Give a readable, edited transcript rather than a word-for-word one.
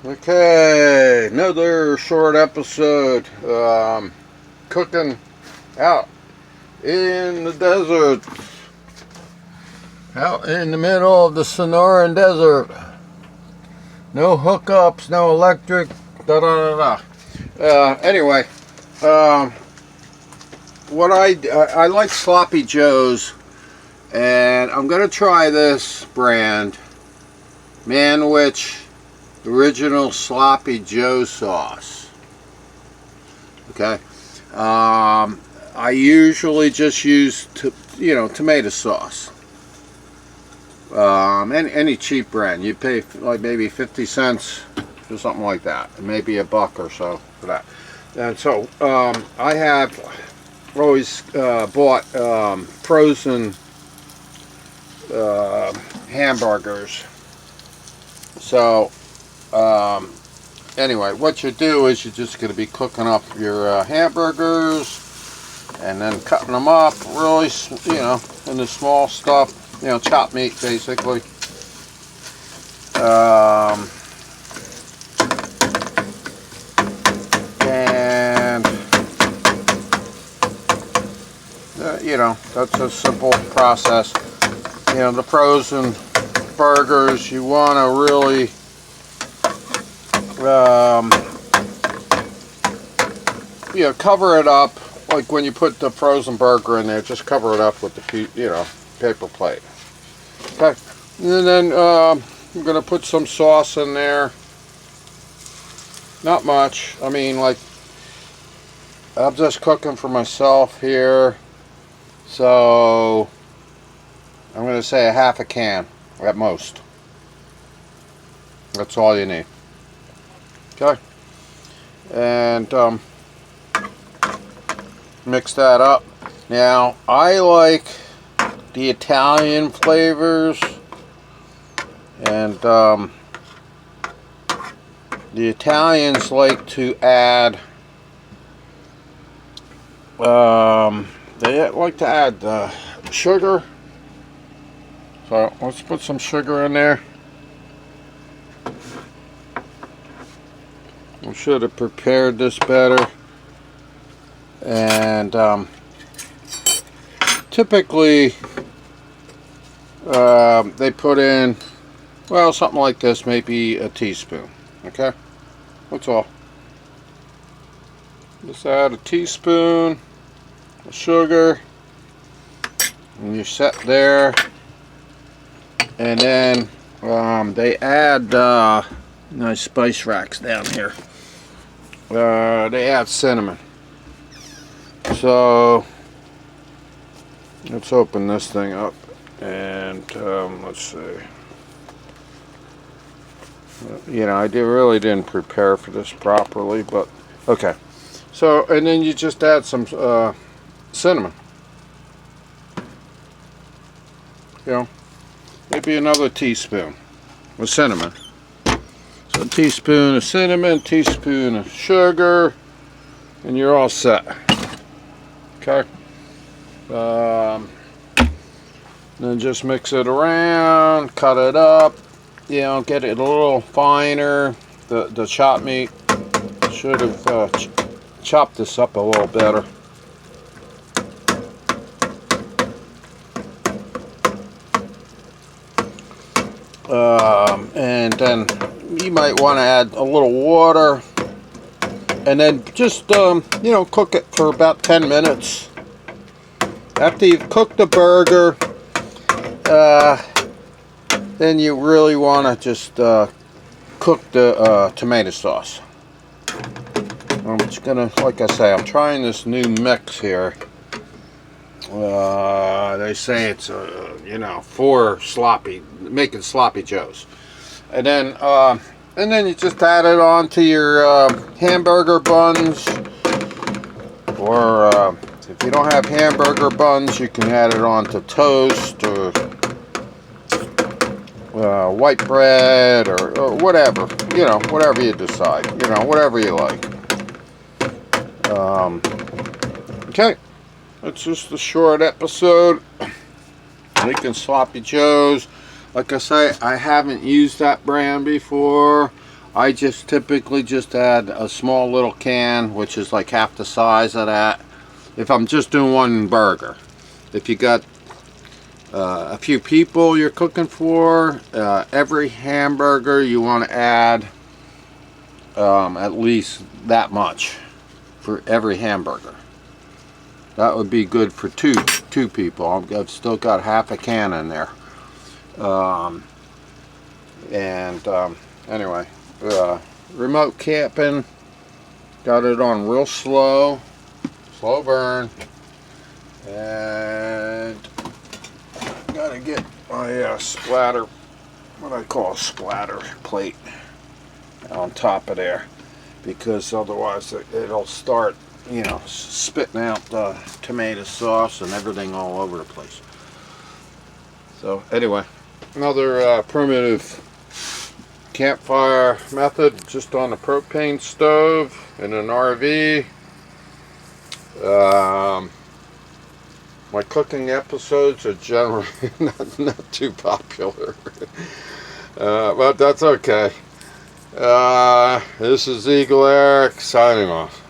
Okay, another short episode. Cooking out in the desert, out in the middle of the Sonoran Desert. No hookups, no electric. Da da da da. Anyway, what I like sloppy joes, and I'm gonna try this brand, Manwich Original Sloppy Joe Sauce. Okay, I usually just use tomato sauce. Any cheap brand, you pay like maybe 50 cents for something like that, and maybe $1 or so for that. And so I have always bought frozen hamburgers. So anyway, what you do is you're just going to be cooking up your hamburgers and then cutting them up really, into small stuff, chopped meat basically. And that's a simple process. The frozen burgers, you want to really cover it up. Like when you put the frozen burger in there, just cover it up with the paper plate. Okay, and then I'm gonna put some sauce in there. Not much. I mean, like, I'm just cooking for myself here, so I'm gonna say a half a can at most. That's all you need. Okay, and mix that up. Now, I like the Italian flavors, and the Italians like to add sugar. So let's put some sugar in there. I should have prepared this better. And typically they put in, well, something like this, maybe a teaspoon. Okay, that's all. Just add a teaspoon of sugar, and you're set there. And then they add nice spice racks down here. They add cinnamon. So let's open this thing up, and let's see. I really didn't prepare for this properly, but okay. So, and then you just add some cinnamon. Maybe another teaspoon of cinnamon. So a teaspoon of cinnamon, teaspoon of sugar, and you're all set. Okay. Then just mix it around, cut it up, get it a little finer. The chopped meat, should have chopped this up a little better. And then you might want to add a little water, and then just cook it for about 10 minutes. After you've cooked the burger, then you really want to just cook the tomato sauce. I'm just gonna, like I say, I'm trying this new mix here. They say it's for making sloppy joes, and then you just add it on to your hamburger buns, or if you don't have hamburger buns, you can add it on to toast or white bread or whatever, whatever you decide, whatever you like. Okay, that's just a short episode. Making sloppy joes. Like I say, I haven't used that brand before. I just typically just add a small little can, which is like half the size of that, if I'm just doing one burger. If you got a few people you're cooking for, every hamburger you want to add at least that much for every hamburger. That would be good for two people. I've still got half a can in there. Anyway, remote camping, got it on real slow burn, and gotta get my splatter, what I call a splatter plate, on top of there, because otherwise it'll start, you know, spitting out the tomato sauce and everything all over the place. So anyway, another primitive campfire method, just on a propane stove in an RV. My cooking episodes are generally not too popular, but that's okay. This is Eagle Eric signing off.